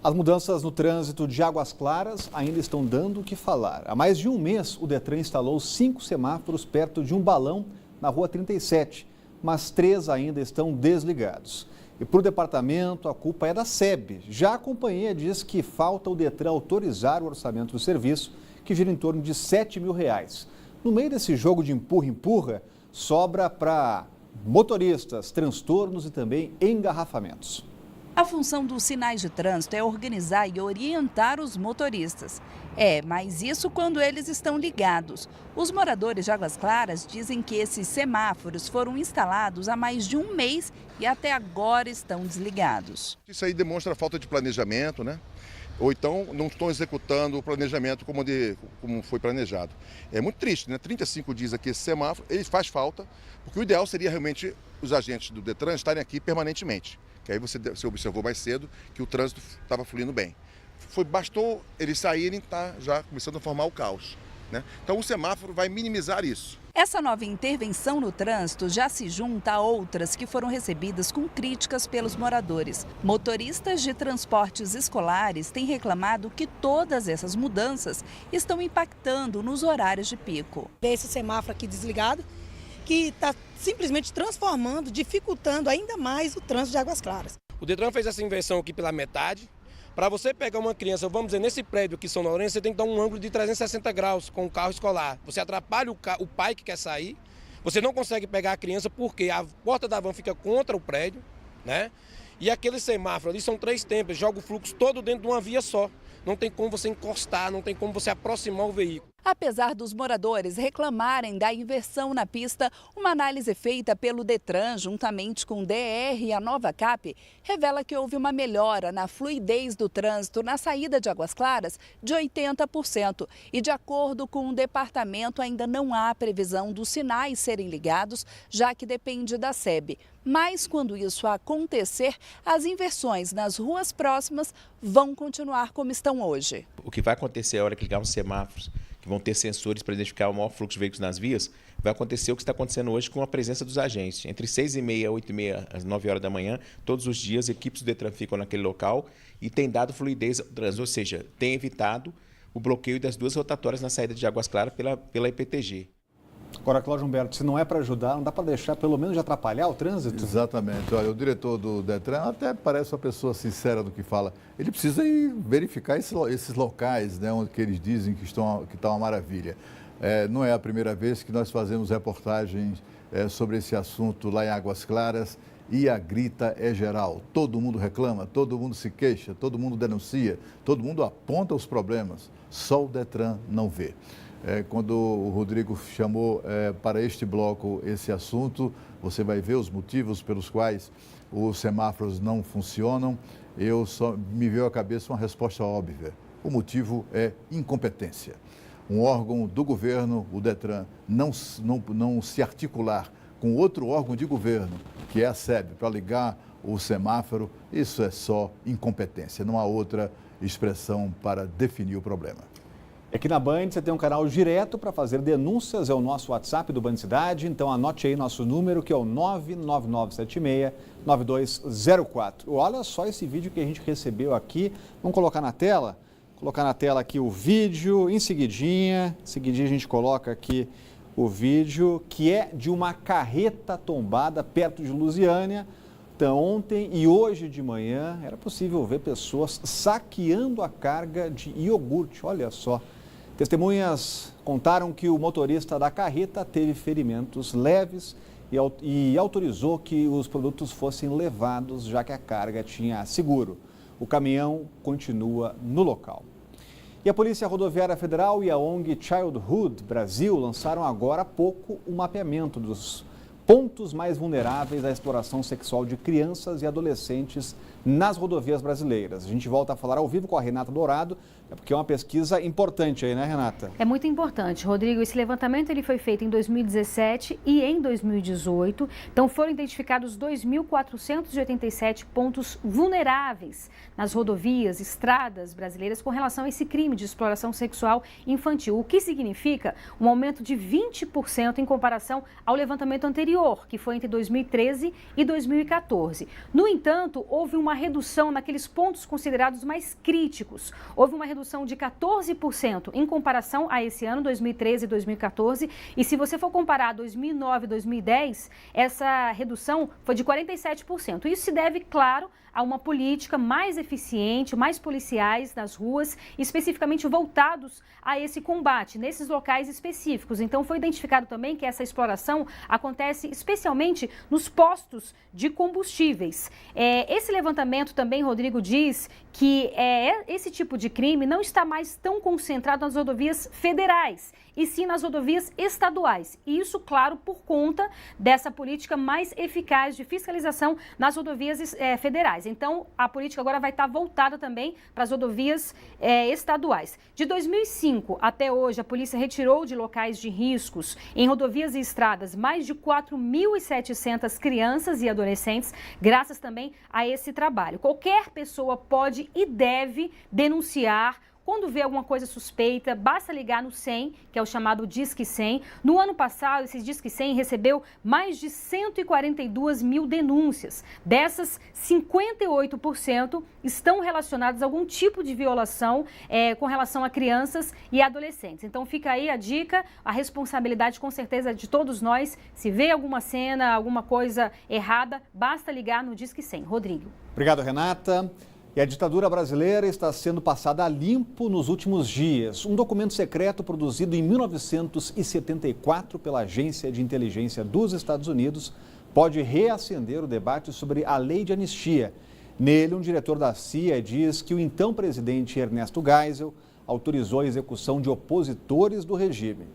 As mudanças no trânsito de Águas Claras ainda estão dando o que falar. Há mais de um mês, o Detran instalou 5 semáforos perto de um balão na Rua 37, mas 3 ainda estão desligados. E para o departamento, a culpa é da SEB. Já a companhia diz que falta o Detran autorizar o orçamento do serviço, que gira em torno de R$7 mil. No meio desse jogo de empurra-empurra, sobra para motoristas transtornos e também engarrafamentos. A função dos sinais de trânsito é organizar e orientar os motoristas. Mas isso quando eles estão ligados. Os moradores de Águas Claras dizem que esses semáforos foram instalados há mais de um mês e até agora estão desligados. Isso aí demonstra a falta de planejamento, né? Ou então não estão executando o planejamento como foi planejado. É muito triste, né? 35 dias aqui esse semáforo, ele faz falta, porque o ideal seria realmente os agentes do Detran estarem aqui permanentemente. Que aí você observou mais cedo que o trânsito estava fluindo bem. Bastou eles saírem, tá já começando a formar o caos, né? Então o semáforo vai minimizar isso. Essa nova intervenção no trânsito já se junta a outras que foram recebidas com críticas pelos moradores. Motoristas de transportes escolares têm reclamado que todas essas mudanças estão impactando nos horários de pico. Esse semáforo aqui desligado, que está simplesmente transformando, dificultando ainda mais o trânsito de Águas Claras. O Detran fez essa inversão aqui pela metade. Para você pegar uma criança, vamos dizer, nesse prédio aqui em São Lourenço, você tem que dar um ângulo de 360 graus com o carro escolar. Você atrapalha o pai que quer sair, você não consegue pegar a criança porque a porta da van fica contra o prédio, né? E aquele semáforo ali são 3 tempos, joga o fluxo todo dentro de uma via só. Não tem como você encostar, não tem como você aproximar o veículo. Apesar dos moradores reclamarem da inversão na pista, uma análise feita pelo Detran, juntamente com o DR e a Nova Cap, revela que houve uma melhora na fluidez do trânsito na saída de Águas Claras de 80%. E, de acordo com o departamento, ainda não há previsão dos sinais serem ligados, já que depende da SEB. Mas, quando isso acontecer, as inversões nas ruas próximas vão continuar como estão hoje. O que vai acontecer a hora que ligar os semáforos, que vão ter sensores para identificar o maior fluxo de veículos nas vias, vai acontecer o que está acontecendo hoje com a presença dos agentes. Entre 6h30, 8h30, às 9 horas da manhã, todos os dias, equipes do Detran ficam naquele local e tem dado fluidez ao trânsito, ou seja, tem evitado o bloqueio das 2 rotatórias na saída de Águas Claras pela IPTG. Agora, Cláudio Humberto, se não é para ajudar, não dá para deixar pelo menos de atrapalhar o trânsito? Exatamente. Olha, o diretor do Detran até parece uma pessoa sincera do que fala. Ele precisa ir verificar esses locais, né, onde que eles dizem que está uma maravilha. Não é a primeira vez que nós fazemos reportagens sobre esse assunto lá em Águas Claras e a grita é geral. Todo mundo reclama, todo mundo se queixa, todo mundo denuncia, todo mundo aponta os problemas. Só o Detran não vê. Quando o Rodrigo chamou para este bloco esse assunto, você vai ver os motivos pelos quais os semáforos não funcionam. Me veio à cabeça uma resposta óbvia. O motivo é incompetência. Um órgão do governo, o Detran, não se articular com outro órgão de governo, que é a SEB, para ligar o semáforo, isso é só incompetência. Não há outra expressão para definir o problema. Aqui na Band você tem um canal direto para fazer denúncias, é o nosso WhatsApp do Band Cidade, então anote aí nosso número que é o 99976-9204. Olha só esse vídeo que a gente recebeu aqui, vamos colocar na tela? Colocar na tela aqui o vídeo, em seguidinha a gente coloca aqui o vídeo que é de uma carreta tombada perto de Lusiânia. Então, ontem e hoje de manhã era possível ver pessoas saqueando a carga de iogurte, olha só. Testemunhas contaram que o motorista da carreta teve ferimentos leves e autorizou que os produtos fossem levados, já que a carga tinha seguro. O caminhão continua no local. E a Polícia Rodoviária Federal e a ONG Childhood Brasil lançaram agora há pouco um mapeamento dos pontos mais vulneráveis à exploração sexual de crianças e adolescentes nas rodovias brasileiras. A gente volta a falar ao vivo com a Renata Dourado, porque é uma pesquisa importante aí, né, Renata? É muito importante, Rodrigo. Esse levantamento ele foi feito em 2017 e em 2018. Então, foram identificados 2.487 pontos vulneráveis nas rodovias, estradas brasileiras com relação a esse crime de exploração sexual infantil, o que significa um aumento de 20% em comparação ao levantamento anterior, anterior, que foi entre 2013 e 2014. No entanto, houve uma redução naqueles pontos considerados mais críticos. Houve uma redução de 14% em comparação a esse ano, 2013 e 2014. E se você for comparar 2009 e 2010, essa redução foi de 47%. Isso se deve, claro, a uma política mais eficiente, mais policiais nas ruas, especificamente voltados a esse combate, nesses locais específicos. Então, foi identificado também que essa exploração acontece especialmente nos postos de combustíveis. Esse levantamento também, Rodrigo, diz que esse tipo de crime não está mais tão concentrado nas rodovias federais, e sim nas rodovias estaduais. E isso, claro, por conta dessa política mais eficaz de fiscalização nas rodovias federais. Então, a política agora vai estar voltada também para as rodovias estaduais. De 2005 até hoje, a polícia retirou de locais de riscos em rodovias e estradas mais de 4.700 crianças e adolescentes, graças também a esse trabalho. Qualquer pessoa pode e deve denunciar. Quando vê alguma coisa suspeita, basta ligar no 100, que é o chamado Disque 100. No ano passado, esse Disque 100 recebeu mais de 142 mil denúncias. Dessas, 58% estão relacionadas a algum tipo de violação com relação a crianças e adolescentes. Então fica aí a dica, a responsabilidade com certeza de todos nós. Se vê alguma cena, alguma coisa errada, basta ligar no Disque 100. Rodrigo. Obrigado, Renata. E a ditadura brasileira está sendo passada a limpo nos últimos dias. Um documento secreto produzido em 1974 pela Agência de Inteligência dos Estados Unidos pode reacender o debate sobre a lei de anistia. Nele, um diretor da CIA diz que o então presidente Ernesto Geisel autorizou a execução de opositores do regime.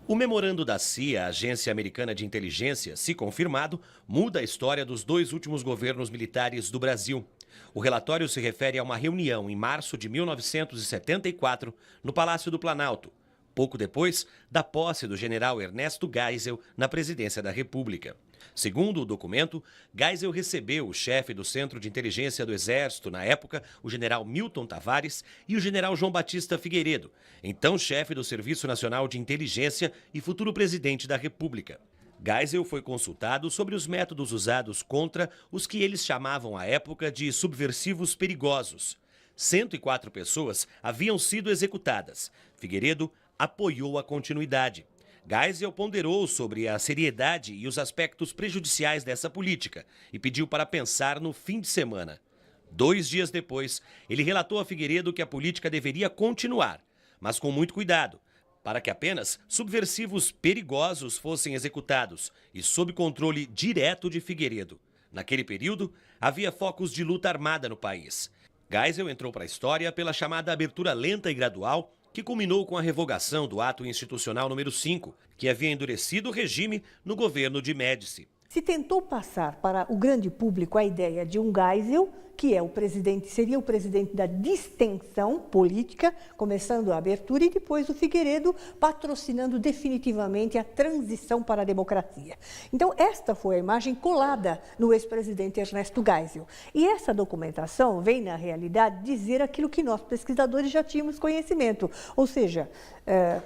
O memorando da CIA, a Agência Americana de Inteligência, se confirmado, muda a história dos dois últimos governos militares do Brasil. O relatório se refere a uma reunião em março de 1974 no Palácio do Planalto, pouco depois da posse do general Ernesto Geisel na presidência da República. Segundo o documento, Geisel recebeu o chefe do Centro de Inteligência do Exército, na época, o general Milton Tavares, e o general João Batista Figueiredo, então chefe do Serviço Nacional de Inteligência e futuro presidente da República. Geisel foi consultado sobre os métodos usados contra os que eles chamavam à época de subversivos perigosos. 104 pessoas haviam sido executadas. Figueiredo apoiou a continuidade. Geisel ponderou sobre a seriedade e os aspectos prejudiciais dessa política e pediu para pensar no fim de semana. 2 dias depois, ele relatou a Figueiredo que a política deveria continuar, mas com muito cuidado, para que apenas subversivos perigosos fossem executados e sob controle direto de Figueiredo. Naquele período, havia focos de luta armada no país. Geisel entrou para a história pela chamada abertura lenta e gradual, que culminou com a revogação do Ato Institucional número 5, que havia endurecido o regime no governo de Médici. Se tentou passar para o grande público a ideia de um Geisel, que é o presidente, seria o presidente da distensão política, começando a abertura, e depois o Figueiredo patrocinando definitivamente a transição para a democracia. Então, esta foi a imagem colada no ex-presidente Ernesto Geisel. E essa documentação vem, na realidade, dizer aquilo que nós, pesquisadores, já tínhamos conhecimento. Ou seja,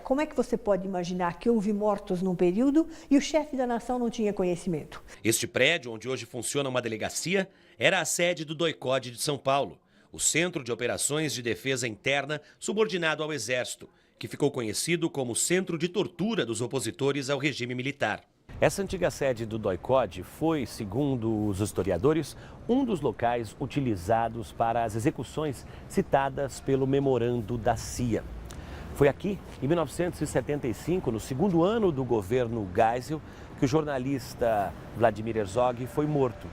como é que você pode imaginar que houve mortos num período e o chefe da nação não tinha conhecimento? Este prédio, onde hoje funciona uma delegacia, era a sede do DOI-CODE de São Paulo, o Centro de Operações de Defesa Interna subordinado ao Exército, que ficou conhecido como Centro de Tortura dos Opositores ao regime militar. Essa antiga sede do DOI-CODE foi, segundo os historiadores, um dos locais utilizados para as execuções citadas pelo memorando da CIA. Foi aqui, em 1975, no segundo ano do governo Geisel, que o jornalista Vladimir Herzog foi morto.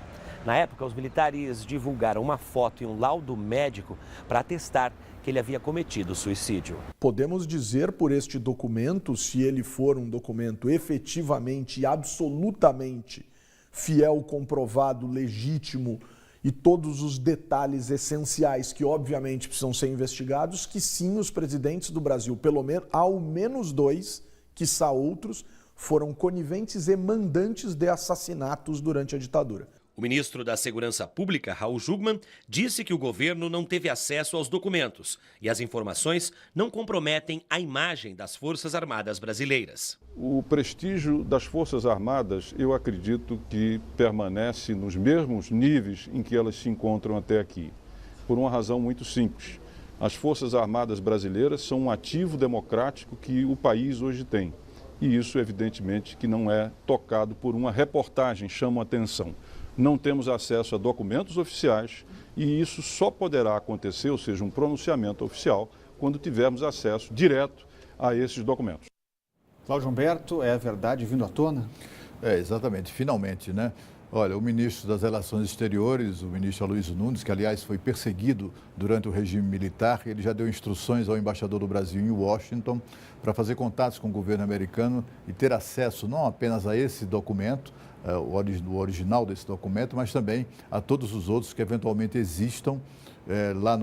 Na época, os militares divulgaram uma foto e um laudo médico para atestar que ele havia cometido suicídio. Podemos dizer por este documento, se ele for um documento efetivamente e absolutamente fiel, comprovado, legítimo e todos os detalhes essenciais que obviamente precisam ser investigados, que sim, os presidentes do Brasil, pelo menos, ao menos 2, quiçá outros, foram coniventes e mandantes de assassinatos durante a ditadura. O ministro da Segurança Pública, Raul Jungmann, disse que o governo não teve acesso aos documentos e as informações não comprometem a imagem das Forças Armadas brasileiras. O prestígio das Forças Armadas, eu acredito que permanece nos mesmos níveis em que elas se encontram até aqui, por uma razão muito simples. As Forças Armadas brasileiras são um ativo democrático que o país hoje tem. E isso, evidentemente, que não é tocado por uma reportagem, chama a atenção. Não temos acesso a documentos oficiais e isso só poderá acontecer, ou seja, um pronunciamento oficial, quando tivermos acesso direto a esses documentos. Cláudio Humberto, é a verdade vindo à tona? Exatamente, finalmente, né? Olha, o ministro das Relações Exteriores, o ministro Aloysio Nunes, que aliás foi perseguido durante o regime militar, ele já deu instruções ao embaixador do Brasil em Washington para fazer contatos com o governo americano e ter acesso não apenas a esse documento, o original desse documento, mas também a todos os outros que eventualmente existam lá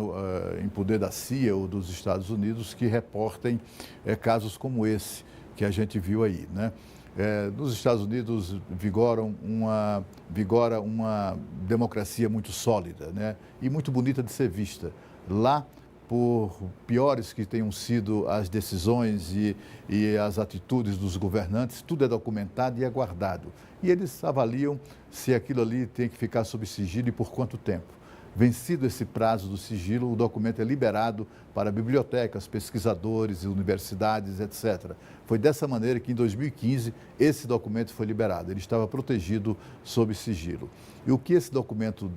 em poder da CIA ou dos Estados Unidos que reportem casos como esse que a gente viu aí, né? Nos Estados Unidos vigora uma democracia muito sólida, né? E muito bonita de ser vista. Lá, por piores que tenham sido as decisões e as atitudes dos governantes, tudo é documentado e é guardado. E eles avaliam se aquilo ali tem que ficar sob sigilo e por quanto tempo. Vencido esse prazo do sigilo, o documento é liberado para bibliotecas, pesquisadores, universidades, etc. Foi dessa maneira que, em 2015, esse documento foi liberado. Ele estava protegido sob sigilo. E o que esse documento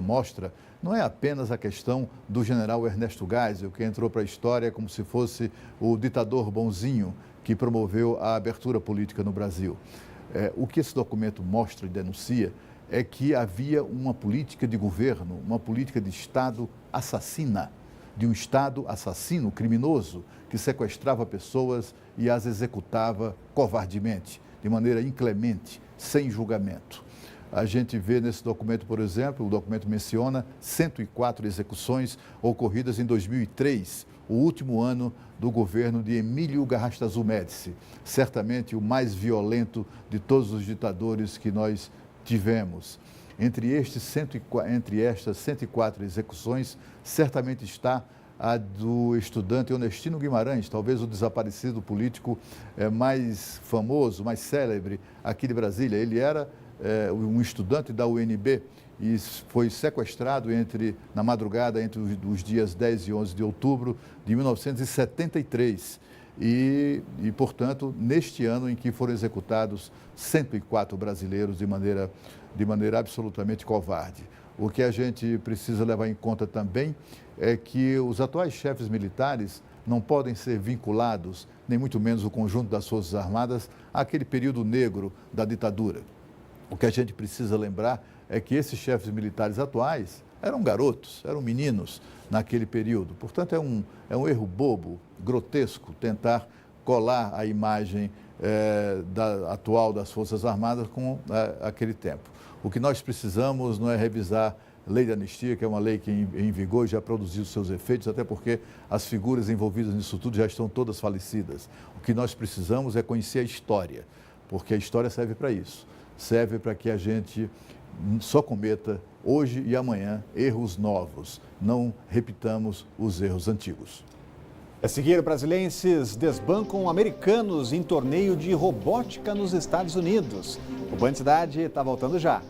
mostra, não é apenas a questão do general Ernesto Geisel, que entrou para a história como se fosse o ditador bonzinho que promoveu a abertura política no Brasil. O que esse documento mostra e denuncia é que havia uma política de governo, uma política de Estado assassina, de um Estado assassino, criminoso, que sequestrava pessoas e as executava covardemente, de maneira inclemente, sem julgamento. A gente vê nesse documento, por exemplo, o documento menciona 104 execuções ocorridas em 2003, o último ano do governo de Emílio Garrastazu Médici, certamente o mais violento de todos os ditadores que nós tivemos. Entre estas 104 execuções, certamente está a do estudante Onestino Guimarães, talvez o desaparecido político mais famoso, mais célebre aqui de Brasília. Ele era um estudante da UNB e foi sequestrado na madrugada entre os dias 10 e 11 de outubro de 1973. E, portanto, neste ano em que foram executados 104 brasileiros de maneira absolutamente covarde. O que a gente precisa levar em conta também é que os atuais chefes militares não podem ser vinculados, nem muito menos o conjunto das Forças Armadas, àquele período negro da ditadura. O que a gente precisa lembrar é que esses chefes militares atuais eram garotos, eram meninos naquele período. Portanto, é um erro bobo, grotesco, tentar colar a imagem atual das Forças Armadas com aquele tempo. O que nós precisamos não é revisar a lei de anistia, que é uma lei que em vigor já produziu seus efeitos, até porque as figuras envolvidas nisso tudo já estão todas falecidas. O que nós precisamos é conhecer a história, porque a história serve para isso. Serve para que a gente só cometa hoje e amanhã erros novos, não repitamos os erros antigos. A seguir, brasileiros desbancam americanos em torneio de robótica nos Estados Unidos. O Band Cidade está voltando já.